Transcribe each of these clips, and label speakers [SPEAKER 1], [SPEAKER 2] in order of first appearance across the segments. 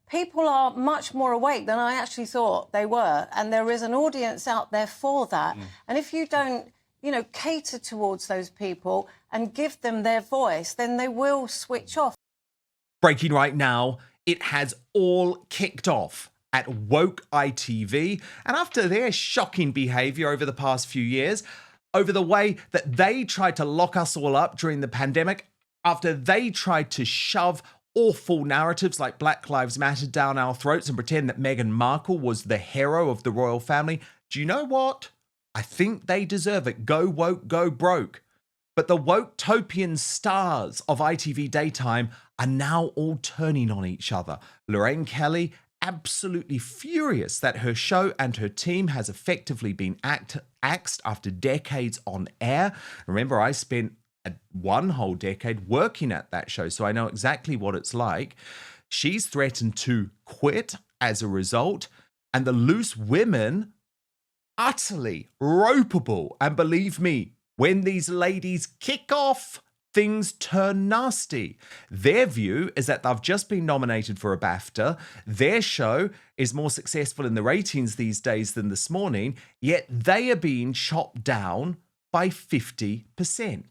[SPEAKER 1] people are much more awake than I actually thought they were, and there is an audience out there for that. And if you don't, you know, cater towards those people and give them their voice, then they will switch off.
[SPEAKER 2] Breaking right now, it has all kicked off at Woke ITV, and after their shocking behaviour over the past few years, over the way that they tried to lock us all up during the pandemic, after they tried to shove awful narratives like Black Lives Matter down our throats and pretend that Meghan Markle was the hero of the royal family, do you know what? I think they deserve it. Go woke, go broke. But the woke-topian stars of ITV daytime are now all turning on each other. Lorraine Kelly, absolutely furious that her show and her team has effectively been axed after decades on air. Remember, I spent one whole decade working at that show, so I know exactly what it's like. She's threatened to quit as a result, and the Loose Women, utterly ropeable. And believe me, when these ladies kick off, things turn nasty. Their view is that they've just been nominated for a BAFTA. Their show is more successful in the ratings these days than This Morning, yet they are being chopped down by 50%.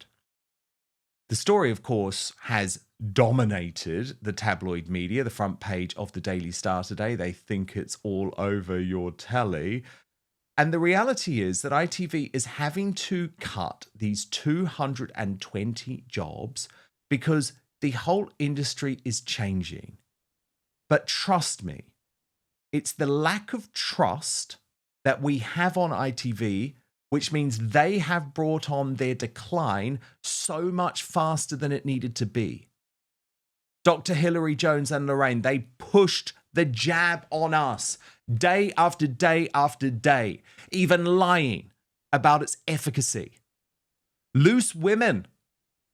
[SPEAKER 2] The story, of course, has dominated the tabloid media, the front page of the Daily Star today. They think it's all over your telly. And the reality is that ITV is having to cut these 220 jobs because the whole industry is changing. But trust me, it's the lack of trust that we have on ITV, which means they have brought on their decline so much faster than it needed to be. Dr. Hilary Jones and Lorraine, they pushed the jab on us day after day after day, even lying about its efficacy. Loose Women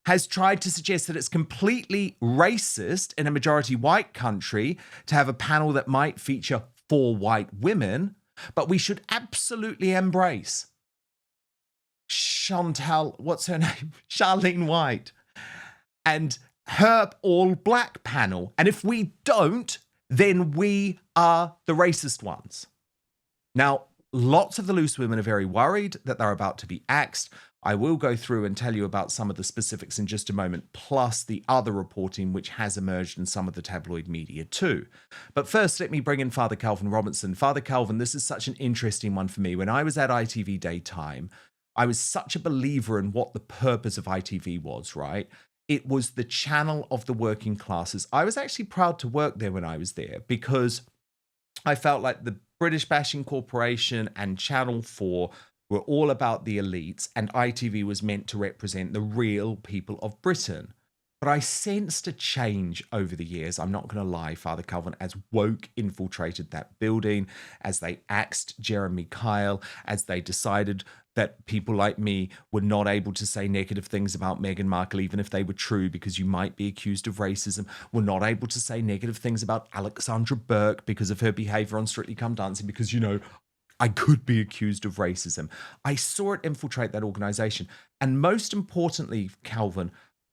[SPEAKER 2] has tried to suggest that it's completely racist in a majority white country to have a panel that might feature 4 white women, but we should absolutely embrace Chantal, what's her name? Charlene White, and her all-black panel. And if we don't, then we are the racist ones. Now, lots of the Loose Women are very worried that they're about to be axed. I will go through and tell you about some of the specifics in just a moment, plus the other reporting which has emerged in some of the tabloid media too. But first, let me bring in Father Calvin Robinson. Father Calvin, this is such an interesting one for me. When I was at ITV Daytime, I was such a believer in what the purpose of ITV was, right? It was the channel of the working classes. I was actually proud to work there when I was there because I felt like the British Bashing Corporation and Channel 4 were all about the elites, and ITV was meant to represent the real people of Britain. But I sensed a change over the years, I'm not going to lie, Father Calvin, as woke infiltrated that building, as they axed Jeremy Kyle, as they decided that people like me were not able to say negative things about Meghan Markle, even if they were true, because you might be accused of racism. We're not able to say negative things about Alexandra Burke because of her behaviour on Strictly Come Dancing, because, you know, I could be accused of racism. I saw it infiltrate that organisation. And most importantly, Calvin,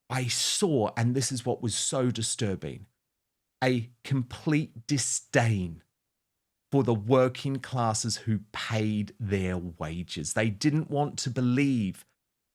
[SPEAKER 2] I saw, and this is what was so disturbing, a complete disdain for the working classes who paid their wages. They didn't want to believe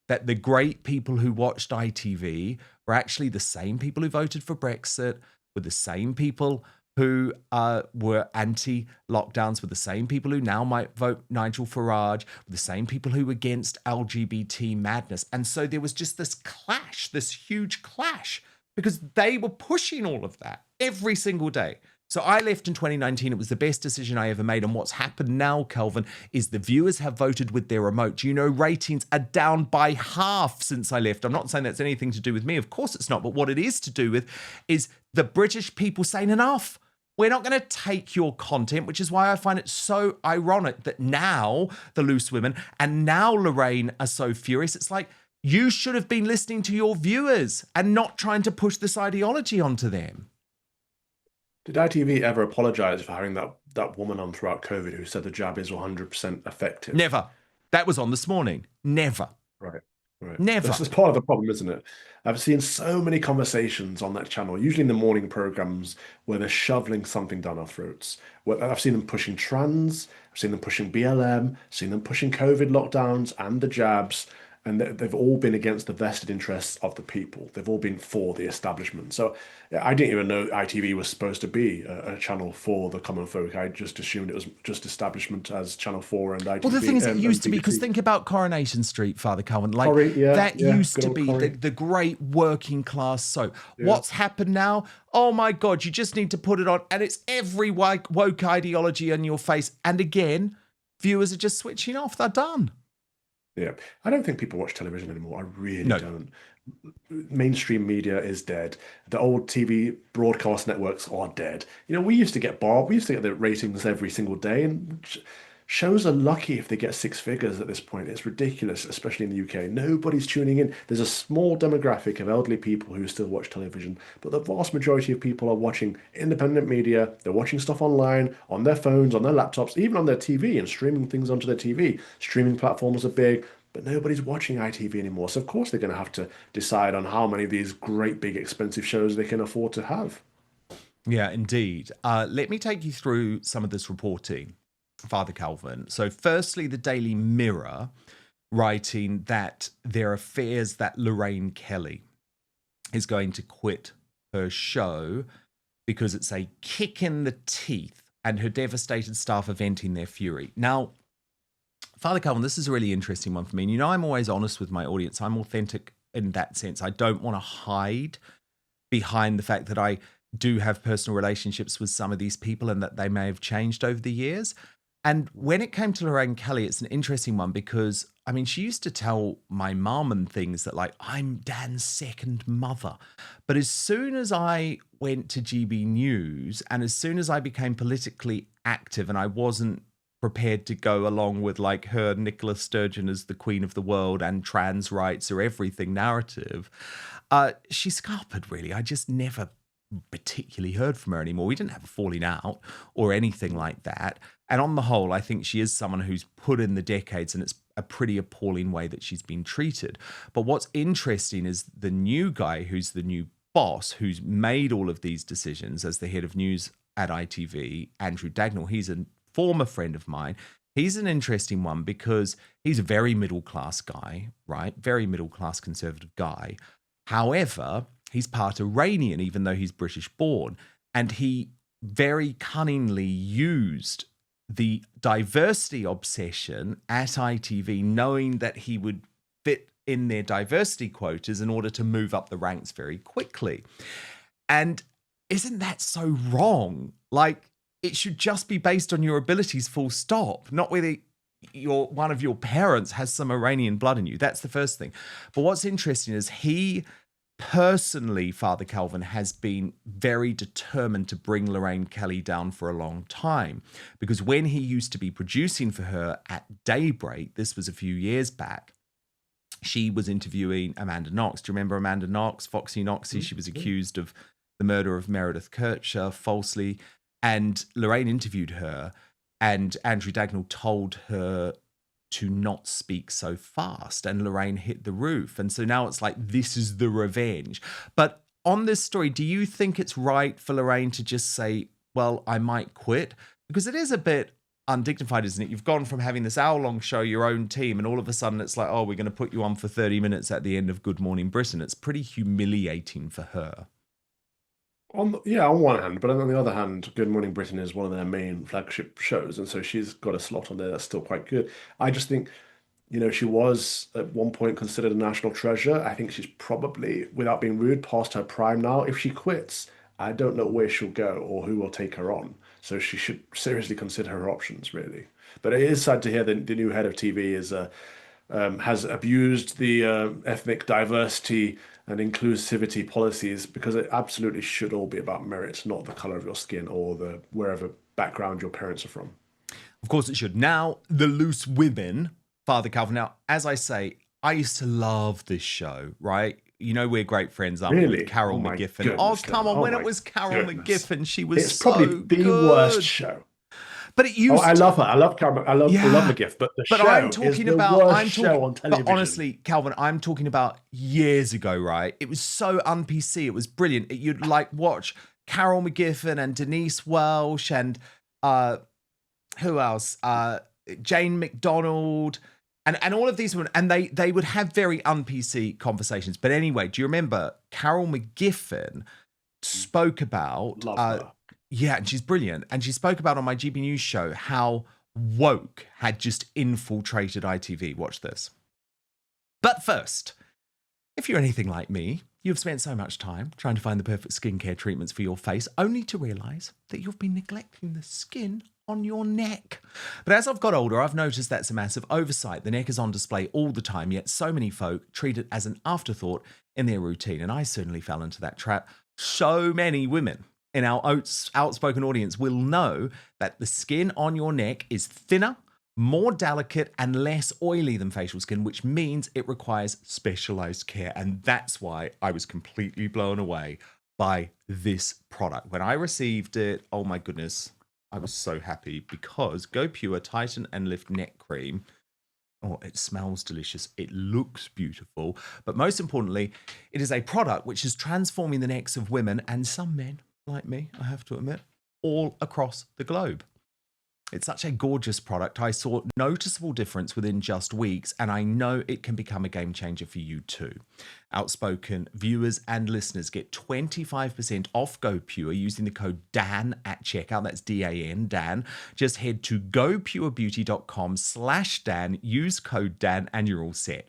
[SPEAKER 2] that the great people who watched ITV were actually the same people who voted for Brexit, were the same people who were anti-lockdowns, were the same people who now might vote Nigel Farage, were the same people who were against LGBT madness. And so there was just this clash, this huge clash, because they were pushing all of that every single day. So I left in 2019. It was the best decision I ever made. And what's happened now, Kelvin, is the viewers have voted with their remote. You know, ratings are down by half since I left. I'm not saying that's anything to do with me. Of course it's not. But what it is to do with is the British people saying enough. We're not going to take your content, which is why I find it so ironic that now the Loose Women and now Lorraine are so furious. It's like, you should have been listening to your viewers and not trying to push this ideology onto them.
[SPEAKER 3] Did ITV ever apologise for having that woman on throughout COVID who said the jab is 100% effective?
[SPEAKER 2] Never. That was on This Morning. Never.
[SPEAKER 3] Right. Right.
[SPEAKER 2] Never.
[SPEAKER 3] This is part of the problem, isn't it? I've seen so many conversations on that channel, usually in the morning programs, where they're shoveling something down our throats. I've seen them pushing trans, I've seen them pushing BLM, seen them pushing COVID lockdowns and the jabs, and they've all been against the vested interests of the people. They've all been for the establishment. So I didn't even know ITV was supposed to be a channel for the common folk. I just assumed it was just establishment as Channel 4 and ITV.
[SPEAKER 2] Well, the thing is, it
[SPEAKER 3] and
[SPEAKER 2] used to be, because
[SPEAKER 3] BBC.
[SPEAKER 2] think about Coronation Street, Father Calvin. Like,
[SPEAKER 3] Corrie, yeah,
[SPEAKER 2] that
[SPEAKER 3] yeah,
[SPEAKER 2] used
[SPEAKER 3] good
[SPEAKER 2] to
[SPEAKER 3] old
[SPEAKER 2] be
[SPEAKER 3] Corrie.
[SPEAKER 2] the great working class soap.
[SPEAKER 3] Yeah.
[SPEAKER 2] What's happened now? Oh my God, you just need to put it on, and it's every woke ideology on your face. And again, viewers are just switching off. They're done.
[SPEAKER 3] Yeah, I don't think people watch television anymore. I really
[SPEAKER 2] No.
[SPEAKER 3] don't. Mainstream media is dead. The old TV broadcast networks are dead. You know, we used to get the ratings every single day, and shows are lucky if they get six figures at this point. It's ridiculous, especially in the UK. Nobody's tuning in. There's a small demographic of elderly people who still watch television, but the vast majority of people are watching independent media. They're watching stuff online, on their phones, on their laptops, even on their TV, and streaming things onto their TV. Streaming platforms are big, but nobody's watching ITV anymore. So of course they're going to have to decide on how many of these great, big, expensive shows they can afford to have.
[SPEAKER 2] Yeah, indeed. Let me take you through some of this reporting, Father Calvin. So firstly, the Daily Mirror writing that there are fears that Lorraine Kelly is going to quit her show because it's a kick in the teeth, and her devastated staff are venting their fury. Now, Father Calvin, this is a really interesting one for me. And you know, I'm always honest with my audience. I'm authentic in that sense. I don't want to hide behind the fact that I do have personal relationships with some of these people and that they may have changed over the years. And when it came to Lorraine Kelly, it's an interesting one because, I mean, she used to tell my mum and things that, like, I'm Dan's second mother. But as soon as I went to GB News and as soon as I became politically active and I wasn't prepared to go along with, like, her Nicola Sturgeon as the queen of the world and trans rights or everything narrative, she scarpered, really. I just never particularly heard from her anymore. We didn't have a falling out or anything like that. And on the whole, I think she is someone who's put in the decades, and it's a pretty appalling way that she's been treated. But what's interesting is the new guy who's the new boss, who's made all of these decisions as the head of news at ITV, Andrew Dagnall. He's a former friend of mine. He's an interesting one because he's a very middle-class guy, right? Very middle-class conservative guy. However, he's part Iranian, even though he's British born. And he very cunningly used the diversity obsession at ITV, knowing that he would fit in their diversity quotas in order to move up the ranks very quickly. And isn't that so wrong? Like, it should just be based on your abilities, full stop, not whether one of your parents has some Iranian blood in you. That's the first thing. But what's interesting is he personally, Father Calvin, has been very determined to bring Lorraine Kelly down for a long time, because when he used to be producing for her at Daybreak, this was a few years back, she was interviewing Amanda Knox. Do you remember Amanda Knox, Foxy Knoxy? She was accused of the murder of Meredith Kircher falsely, and Lorraine interviewed her, and Andrew Dagnall told her to not speak so fast, and Lorraine hit the roof. And so now it's like, this is the revenge. But on this story, do you think it's right for Lorraine to just say, well, I might quit? Because it is a bit undignified, isn't it? You've gone from having this hour-long show, your own team, and all of a sudden it's like, oh, we're going to put you on for 30 minutes at the end of Good Morning Britain. It's pretty humiliating for her.
[SPEAKER 3] On one hand, but on the other hand, Good Morning Britain is one of their main flagship shows, and so she's got a slot on there that's still quite good. I just think, you know, she was at one point considered a national treasure. I think she's probably, without being rude, past her prime now. If she quits, I don't know where she'll go or who will take her on. So she should seriously consider her options, really. But it is sad to hear that the new head of TV has abused the ethnic diversity and inclusivity policies, because it absolutely should all be about merit, not the color of your skin or the wherever background your parents are from.
[SPEAKER 2] Of course it should. Now, the Loose Women, Father Calvin. Now, as I say, I used to love this show, right? You know, we're great friends, aren't we, with Carol McGiffin? Oh, come on. When it was Carol McGiffin, she was
[SPEAKER 3] it's probably the worst show.
[SPEAKER 2] But it
[SPEAKER 3] Oh,
[SPEAKER 2] used
[SPEAKER 3] I love her. I love Cameron. I love
[SPEAKER 2] yeah.
[SPEAKER 3] McGiff, but the
[SPEAKER 2] But
[SPEAKER 3] show
[SPEAKER 2] I'm
[SPEAKER 3] is
[SPEAKER 2] talking
[SPEAKER 3] the
[SPEAKER 2] about
[SPEAKER 3] worst show on
[SPEAKER 2] but
[SPEAKER 3] television.
[SPEAKER 2] honestly, Calvin, I'm talking about years ago, right? It was so un-PC. It was brilliant. You'd like watch Carol McGiffin and Denise Welsh and who else? Jane McDonald and all of these women, and they would have very un-PC conversations. But anyway, do you remember Carol McGiffin spoke about
[SPEAKER 3] Love her.
[SPEAKER 2] yeah, and she's brilliant. And she spoke about on my GB News show how woke had just infiltrated ITV. Watch this. But first, if you're anything like me, you've spent so much time trying to find the perfect skincare treatments for your face, only to realise that you've been neglecting the skin on your neck. But as I've got older, I've noticed that's a massive oversight. The neck is on display all the time, yet so many folk treat it as an afterthought in their routine. And I certainly fell into that trap. So many women in our outspoken audience will know that the skin on your neck is thinner, more delicate, and less oily than facial skin, which means it requires specialized care. And that's why I was completely blown away by this product. When I received it, oh my goodness, I was so happy because Go Pure Tighten and Lift Neck Cream, oh, it smells delicious. It looks beautiful. But most importantly, it is a product which is transforming the necks of women and some men like me, I have to admit, all across the globe. It's such a gorgeous product. I saw noticeable difference within just weeks, and I know it can become a game changer for you too. Outspoken viewers and listeners get 25% off Go Pure using the code DAN at checkout. That's D-A-N, Dan. Just head to gopurebeauty.com/Dan, use code DAN, and you're all set.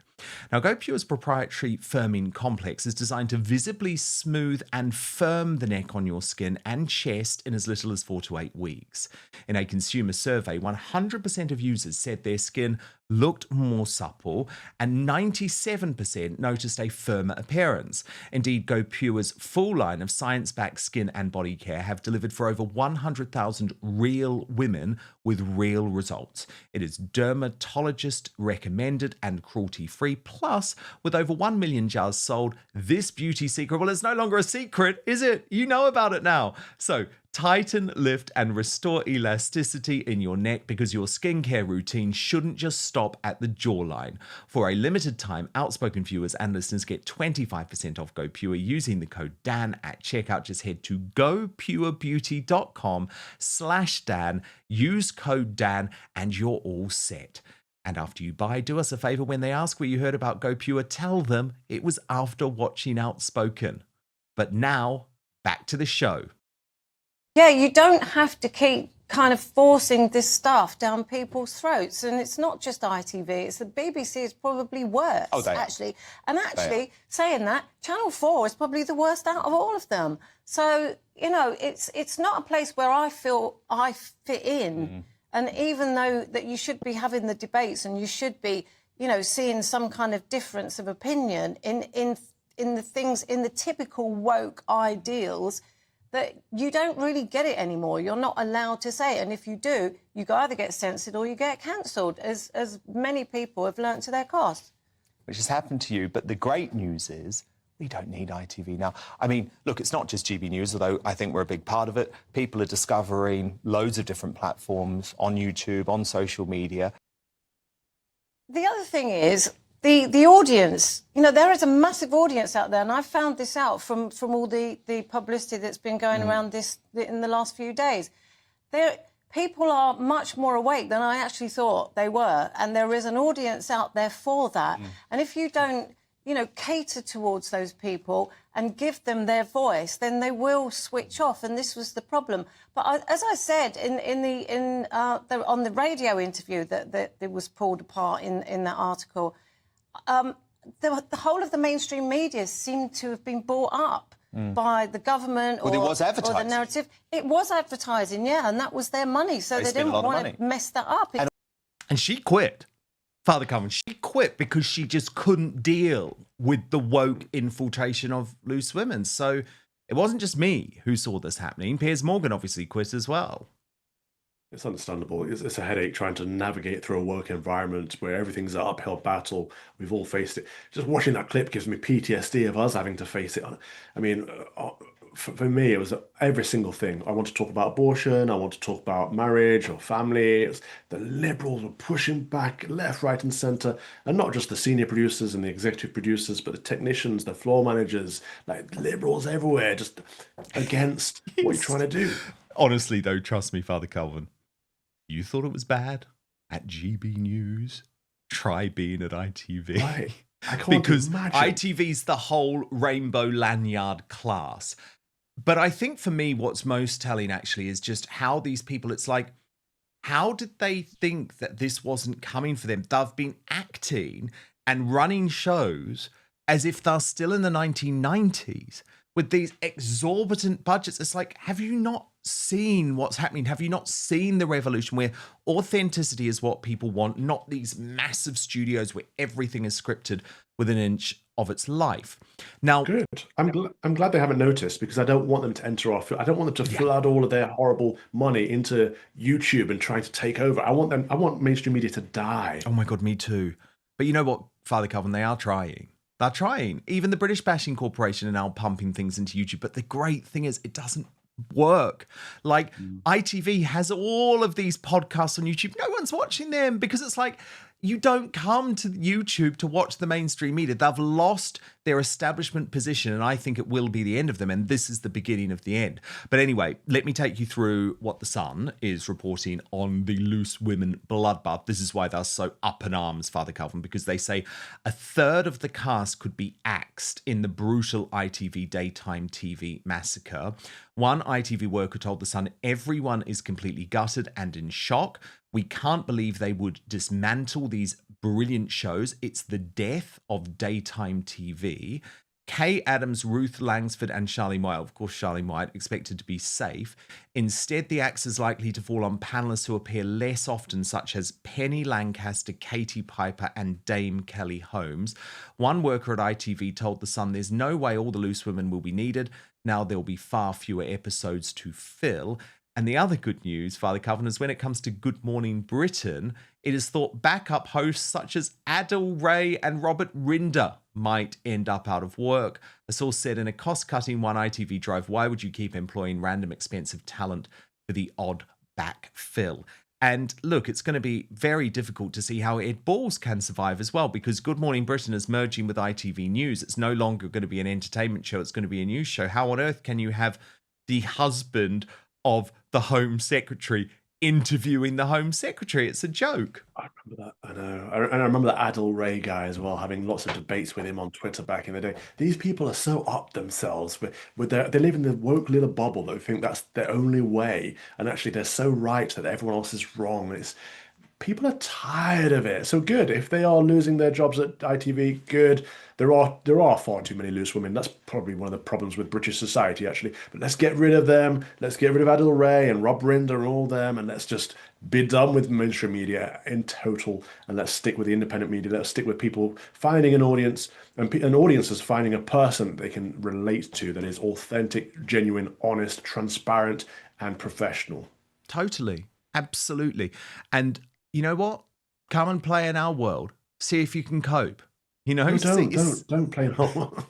[SPEAKER 2] Now, Go Pure's proprietary firming complex is designed to visibly smooth and firm the neck on your skin and chest in as little as 4 to 8 weeks. In a consumer survey, 100% of users said their skin looked more supple, and 97% noticed a firmer appearance. Indeed, Go Pure's full line of science-backed skin and body care have delivered for over 100,000 real women with real results. It is dermatologist recommended and cruelty-free. Plus, with over 1 million jars sold, this beauty secret, well, it's no longer a secret, is it? You know about it now. So, tighten, lift, and restore elasticity in your neck because your skincare routine shouldn't just stop at the jawline. For a limited time, Outspoken viewers and listeners get 25% off Go Pure using the code DAN at checkout. Just head to gopurebeauty.com/Dan, use code DAN, and you're all set. And after you buy, do us a favor when they ask where you heard about Go Pure, tell them it was after watching Outspoken. But now, back to the show.
[SPEAKER 1] Yeah, you don't have to keep kind of forcing this stuff down people's throats. And it's not just ITV, it's the BBC is probably worse, actually. And actually, saying that, Channel 4 is probably the worst out of all of them. So, you know, it's not a place where I feel I fit in. And even though that you should be having the debates and you should be, you know, seeing some kind of difference of opinion in the things, in the typical woke ideals, that you don't really get it anymore. You're not allowed to say it. And if you do, you either get censored or you get cancelled, as many people have learnt to their cost.
[SPEAKER 4] Which has happened to you. But the great news is we don't need ITV now. I mean, look, it's not just GB News, although I think we're a big part of it. People are discovering loads of different platforms on YouTube, on social media.
[SPEAKER 1] The other thing is, the audience, you know, there is a massive audience out there, and I found this out from all the publicity that's been going around this in the last few days. People are much more awake than I actually thought they were, and there is an audience out there for that. And if you don't, you know, cater towards those people and give them their voice, then they will switch off, and this was the problem. But as I said on the radio interview that was pulled apart in that article, the whole of the mainstream media seemed to have been bought up by the government or,
[SPEAKER 4] it was
[SPEAKER 1] or
[SPEAKER 4] advertising.
[SPEAKER 1] the narrative. It was advertising, yeah, and that was their money, so they didn't want to mess that up.
[SPEAKER 2] And she quit, Father Calvin. She quit because she just couldn't deal with the woke infiltration of Loose Women. So it wasn't just me who saw this happening. Piers Morgan obviously quit as well.
[SPEAKER 3] It's understandable. It's a headache trying to navigate through a work environment where everything's an uphill battle. We've all faced it. Just watching that clip gives me PTSD of us having to face it. I mean, for me, it was every single thing. I want to talk about abortion. I want to talk about marriage or family. The liberals were pushing back left, right, and center, and not just the senior producers and the executive producers, but the technicians, the floor managers, like liberals everywhere, just against what you're trying to do.
[SPEAKER 2] Honestly, though, trust me, Father Calvin, you thought it was bad at GB News. Try being at ITV.
[SPEAKER 3] Right. I can't
[SPEAKER 2] Because
[SPEAKER 3] imagine.
[SPEAKER 2] ITV's the whole rainbow lanyard class. But I think for me, what's most telling actually is just how these people, it's like, how did they think that this wasn't coming for them? They've been acting and running shows as if they're still in the 1990s with these exorbitant budgets. It's like, have you not seen what's happening? Have you not seen the revolution where authenticity is what people want, not these massive studios where everything is scripted within an inch of its life? Now,
[SPEAKER 3] Good. I'm glad they haven't noticed, because I don't want them to enter off. I don't want them to flood all of their horrible money into YouTube and trying to take over. I want mainstream media to die.
[SPEAKER 2] oh my God, me too. But you know what, Father Calvin, they are trying. They're trying. Even the British Bashing Corporation are now pumping things into YouTube. But the great thing is, it doesn't work. Like ITV has all of these podcasts on YouTube. No one's watching them because it's like, you don't come to YouTube to watch the mainstream media. They've lost their establishment position, and I think it will be the end of them, and this is the beginning of the end. But anyway, let me take you through what The Sun is reporting on the Loose Women bloodbath. This is why they're so up in arms, Father Calvin, because they say a third of the cast could be axed in the brutal ITV daytime TV massacre. One ITV worker told The Sun everyone is completely gutted and in shock. We can't believe they would dismantle these brilliant shows. It's the death of daytime TV. Kay Adams, Ruth Langsford, and Charlene White, of course, Charlene White, expected to be safe. Instead, the axe is likely to fall on panellists who appear less often, such as Penny Lancaster, Katie Piper, and Dame Kelly Holmes. One worker at ITV told The Sun there's no way all the Loose Women will be needed. Now there'll be far fewer episodes to fill. And the other good news, Father Calvin, is when it comes to Good Morning Britain, it is thought backup hosts such as Adil Ray and Robert Rinder might end up out of work. A source said in a cost-cutting One ITV drive, why would you keep employing random expensive talent for the odd backfill? And look, it's going to be very difficult to see how Ed Balls can survive as well, because Good Morning Britain is merging with ITV News. It's no longer going to be an entertainment show. It's going to be a news show. How on earth can you have the husband of the Home Secretary interviewing the Home Secretary? It's a joke.
[SPEAKER 3] I remember that. I know. And I remember the Adil Ray guy as well, having lots of debates with him on Twitter back in the day. These people are so up themselves with they live in the woke little bubble that think that's their only way, and actually they're so right that everyone else is wrong. People are tired of it. So good. If they are losing their jobs at ITV, good. There are far too many loose women. That's probably one of the problems with British society, actually. But let's get rid of them. Let's get rid of Adil Ray and Rob Rinder and all them, and let's just be done with mainstream media in total. And let's stick with the independent media. Let's stick with people finding an audience, and audiences finding a person they can relate to that is authentic, genuine, honest, transparent, and professional.
[SPEAKER 2] Totally. Absolutely. And you know what? Come and play in our world. See if you can cope. You know,
[SPEAKER 3] Don't play in our world.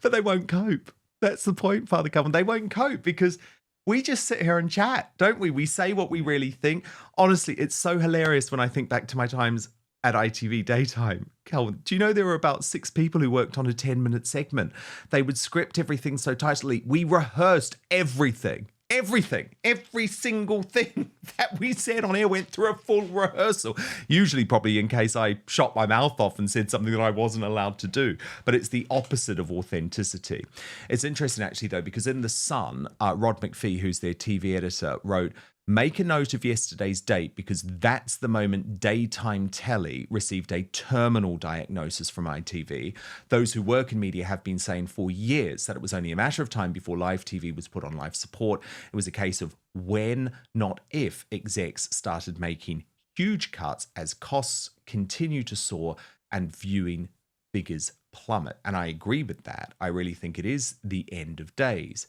[SPEAKER 2] But they won't cope. That's the point, Father Calvin. They won't cope because we just sit here and chat, don't we? We say what we really think. Honestly, it's so hilarious when I think back to my times at ITV daytime. Calvin, do you know there were about 6 people who worked on a 10-minute segment? They would script everything so tightly. We rehearsed everything. Every single thing that we said on air went through a full rehearsal, usually probably in case I shot my mouth off and said something that I wasn't allowed to do. But it's the opposite of authenticity. It's interesting, actually, though, because in The Sun, Rod McPhee, who's their TV editor, wrote, make a note of yesterday's date because that's the moment daytime telly received a terminal diagnosis from ITV. Those who work in media have been saying for years that it was only a matter of time before live TV was put on life support. It was a case of when, not if, execs started making huge cuts as costs continue to soar and viewing figures plummet. And I agree with that. I really think it is the end of days.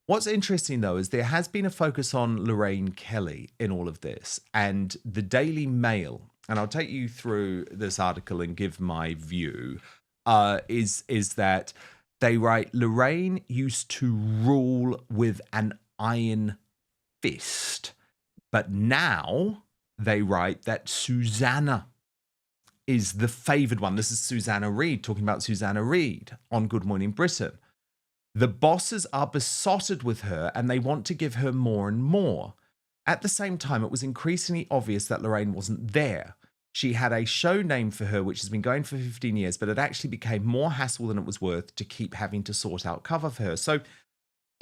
[SPEAKER 2] What's interesting, though, is there has been a focus on Lorraine Kelly in all of this, and the Daily Mail, and I'll take you through this article and give my view, is that They write, Lorraine used to rule with an iron fist. But now they write that Susanna is the favoured one. This is Susanna Reid, talking about Susanna Reid on Good Morning Britain. The bosses are besotted with her and they want to give her more and more. At the same time, it was increasingly obvious that Lorraine wasn't there. She had a show named for her, which has been going for 15 years, but it actually became more hassle than it was worth to keep having to sort out cover for her. So,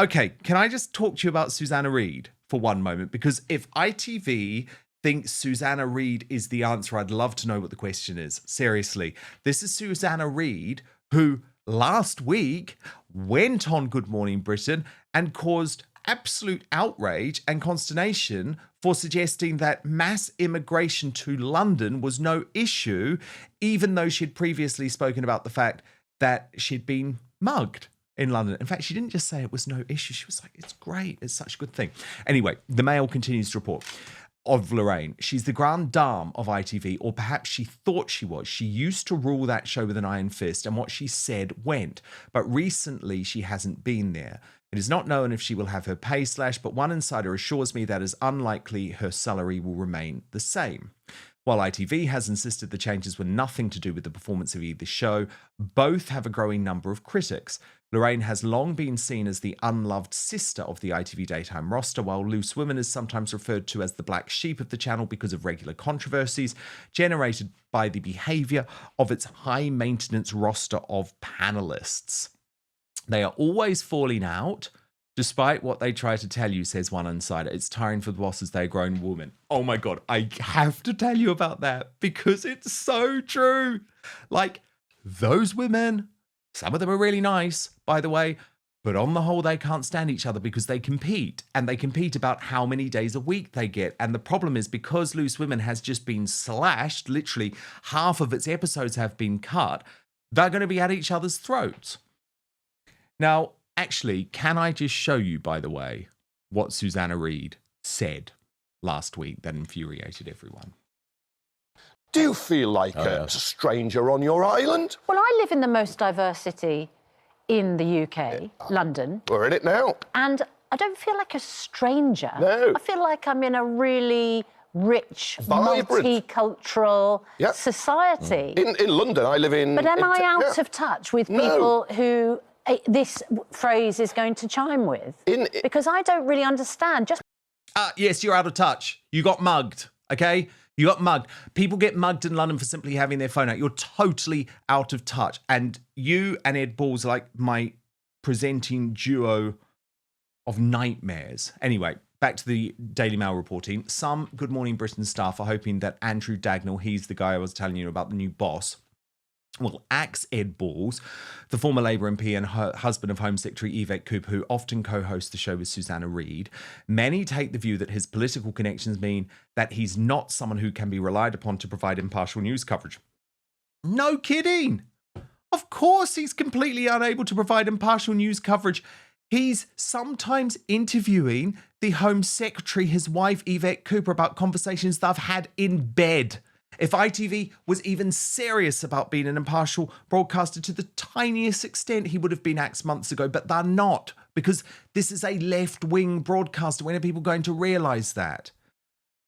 [SPEAKER 2] okay, can I just talk to you about Susanna Reid for one moment? Because if ITV thinks Susanna Reid is the answer, I'd love to know what the question is. Seriously, this is Susanna Reid, who last week went on Good Morning Britain and caused absolute outrage and consternation for suggesting that mass immigration to London was no issue, even though she'd previously spoken about the fact that she'd been mugged in London. In fact, she didn't just say it was no issue. She was like, it's great. It's such a good thing. Anyway, the Mail continues to report of Lorraine. She's the grande dame of ITV, or perhaps she thought she was. She used to rule that show with an iron fist, and what she said went. But recently, she hasn't been there. It is not known if she will have her pay slash, but one insider assures me that it is unlikely her salary will remain the same. While ITV has insisted the changes were nothing to do with the performance of either show, both have a growing number of critics. Lorraine has long been seen as the unloved sister of the ITV daytime roster, while Loose Women is sometimes referred to as the black sheep of the channel because of regular controversies generated by the behaviour of its high-maintenance roster of panellists. They are always falling out, despite what they try to tell you, says one insider. It's tiring for the bosses, they're grown women. Oh my God, I have to tell you about that because it's so true. Like, those women, some of them are really nice, by the way, but on the whole, they can't stand each other because they compete, and they compete about how many days a week they get. And the problem is, because Loose Women has just been slashed, literally half of its episodes have been cut, they're going to be at each other's throats. Now, actually, can I just show you, by the way, what Susanna Reid said last week that infuriated everyone?
[SPEAKER 5] Do you feel like a stranger on your island?
[SPEAKER 6] Well, I live in the most diverse city in the UK, London.
[SPEAKER 5] We're in it now.
[SPEAKER 6] And I don't feel like a stranger.
[SPEAKER 5] No.
[SPEAKER 6] I feel like I'm in a really rich,
[SPEAKER 5] Vibrant.
[SPEAKER 6] multicultural society.
[SPEAKER 5] In London, I live in...
[SPEAKER 6] But am I out of touch with people who this phrase is going to chime with? Because I don't really understand.
[SPEAKER 2] Yes, you're out of touch. You got mugged, okay? You got mugged. People get mugged in London for simply having their phone out. You're totally out of touch. And you and Ed Balls are like my presenting duo of nightmares. Anyway, back to the Daily Mail reporting. Some Good Morning Britain staff are hoping that Andrew Dagnall, he's the guy I was telling you about, the new boss, will axe Ed Balls, the former Labour MP and husband of Home Secretary Yvette Cooper, who often co-hosts the show with Susanna Reid. Many take the view that his political connections mean that he's not someone who can be relied upon to provide impartial news coverage. No kidding. Of course he's completely unable to provide impartial news coverage. He's sometimes interviewing the Home Secretary, his wife Yvette Cooper, about conversations they've had in bed. If ITV was even serious about being an impartial broadcaster to the tiniest extent, he would have been axed months ago, but they're not, because this is a left-wing broadcaster. When are people going to realise that?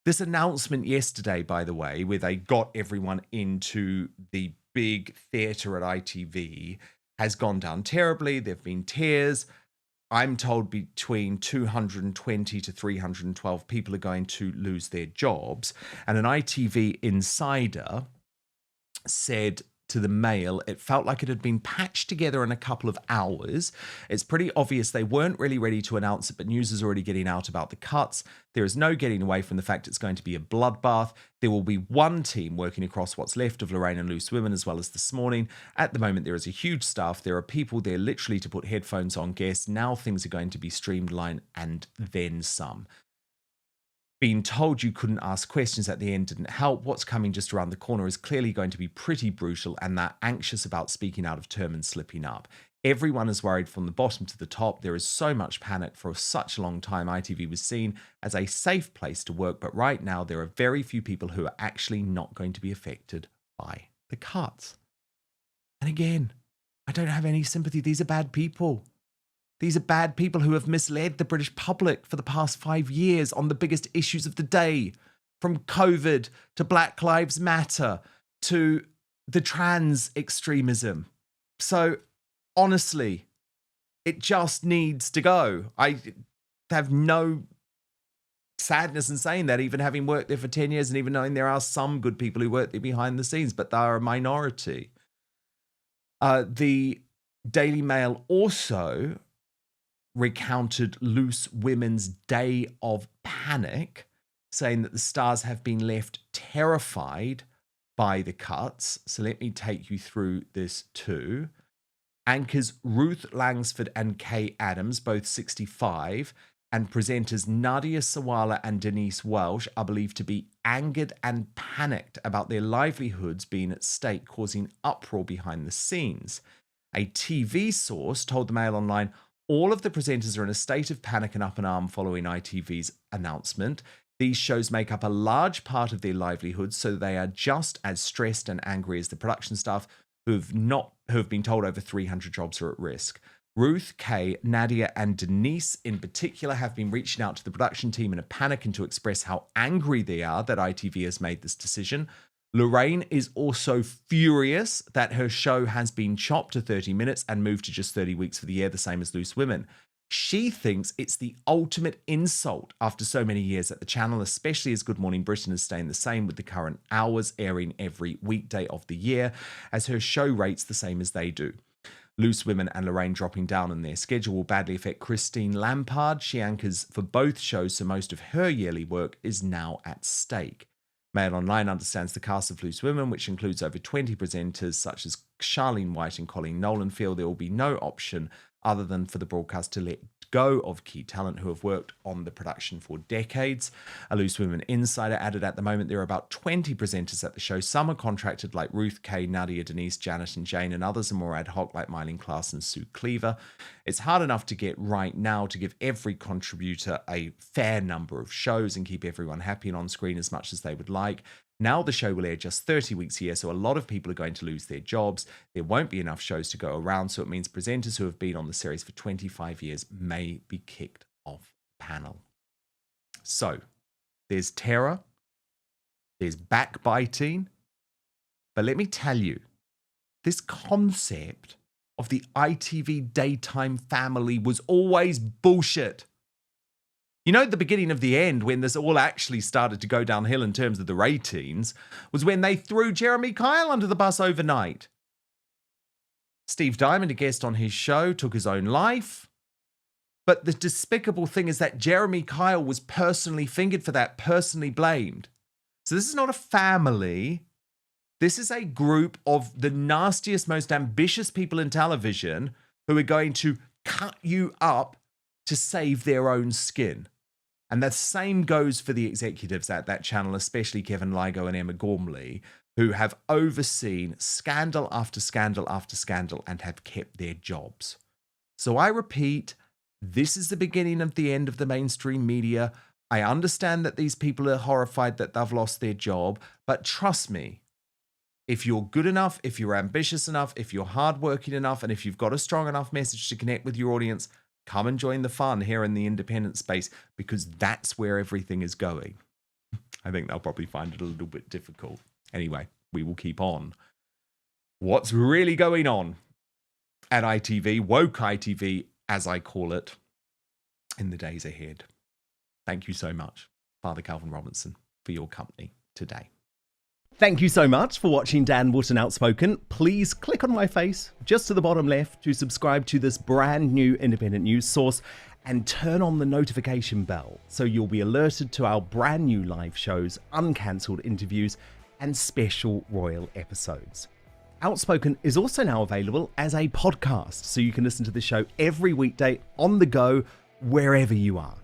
[SPEAKER 2] This announcement yesterday, by the way, where they got everyone into the big theatre at ITV, has gone down terribly. There have been tears. I'm told between 220 to 312 people are going to lose their jobs. And an ITV insider said to the Mail, it felt like it had been patched together in a couple of hours. It's pretty obvious they weren't really ready to announce it, but news is already getting out about the cuts. There is no getting away from the fact it's going to be a bloodbath. There will be one team working across what's left of Lorraine and Loose Women, as well as This Morning. At the moment, there is a huge staff. There are people there literally to put headphones on guests. Now things are going to be streamlined and then some. Being told you couldn't ask questions at the end didn't help. What's coming just around the corner is clearly going to be pretty brutal, and they're anxious about speaking out of term and slipping up. Everyone is worried from the bottom to the top. There is so much panic. For such a long time, ITV was seen as a safe place to work, but right now there are very few people who are actually not going to be affected by the cuts. And again, I don't have any sympathy. These are bad people. These are bad people who have misled the British public for the past 5 years on the biggest issues of the day, from COVID to Black Lives Matter to the trans extremism. So honestly, it just needs to go. I have no sadness in saying that, even having worked there for 10 years and even knowing there are some good people who work there behind the scenes, but they are a minority. The Daily Mail also recounted Loose Women's day of panic, saying that the stars have been left terrified by the cuts. So let me take you through this too. Anchors Ruth Langsford and Kay Adams, both 65, and presenters Nadia Sawalha and Denise Welsh are believed to be angered and panicked about their livelihoods being at stake, causing uproar behind the scenes. A TV source told the Mail Online all of the presenters are in a state of panic and up in arm following ITV's announcement. These shows make up a large part of their livelihoods, so they are just as stressed and angry as the production staff who have been told over 300 jobs are at risk. Ruth, Kay, Nadia, and Denise in particular have been reaching out to the production team in a panic and to express how angry they are that ITV has made this decision. Lorraine is also furious that her show has been chopped to 30 minutes and moved to just 30 weeks for the year, the same as Loose Women. She thinks it's the ultimate insult after so many years at the channel, especially as Good Morning Britain is staying the same with the current hours airing every weekday of the year, as her show rates the same as they do. Loose Women and Lorraine dropping down on their schedule will badly affect Christine Lampard. She anchors for both shows, so most of her yearly work is now at stake. Mail Online understands the cast of Loose Women, which includes over 20 presenters such as Charlene White and Colleen Nolan, feel there will be no option other than for the broadcast to let go of key talent who have worked on the production for decades. A Loose Women insider added at the moment there are about 20 presenters at the show. Some are contracted like Ruth, Kay, Nadia, Denise, Janet and Jane, and others are more ad hoc like Mylene Klaas and Sue Cleaver. It's hard enough to get right now to give every contributor a fair number of shows and keep everyone happy and on screen as much as they would like. Now the show will air just 30 weeks a year, so a lot of people are going to lose their jobs. There won't be enough shows to go around, so it means presenters who have been on the series for 25 years may be kicked off the panel. So, there's terror, there's backbiting, but let me tell you, this concept of the ITV daytime family was always bullshit. You know, at the beginning of the end, when this all actually started to go downhill in terms of the ratings, was when they threw Jeremy Kyle under the bus overnight. Steve Diamond, a guest on his show, took his own life. But the despicable thing is that Jeremy Kyle was personally fingered for that, personally blamed. So this is not a family. This is a group of the nastiest, most ambitious people in television who are going to cut you up to save their own skin. And the same goes for the executives at that channel, especially Kevin Lygo and Emma Gormley, who have overseen scandal after scandal after scandal and have kept their jobs. So I repeat, this is the beginning of the end of the mainstream media. I understand that these people are horrified that they've lost their job, but trust me, if you're good enough, if you're ambitious enough, if you're hardworking enough, and if you've got a strong enough message to connect with your audience, come and join the fun here in the independent space, because that's where everything is going. I think they'll probably find it a little bit difficult. Anyway, we will keep on. What's really going on at ITV, Woke ITV, as I call it, in the days ahead. Thank you so much, Father Calvin Robinson, for your company today.
[SPEAKER 7] Thank you so much for watching Dan Wootton Outspoken. Please click on my face just to the bottom left to subscribe to this brand new independent news source and turn on the notification bell so you'll be alerted to our brand new live shows, uncancelled interviews and special royal episodes. Outspoken is also now available as a podcast, so you can listen to the show every weekday on the go wherever you are.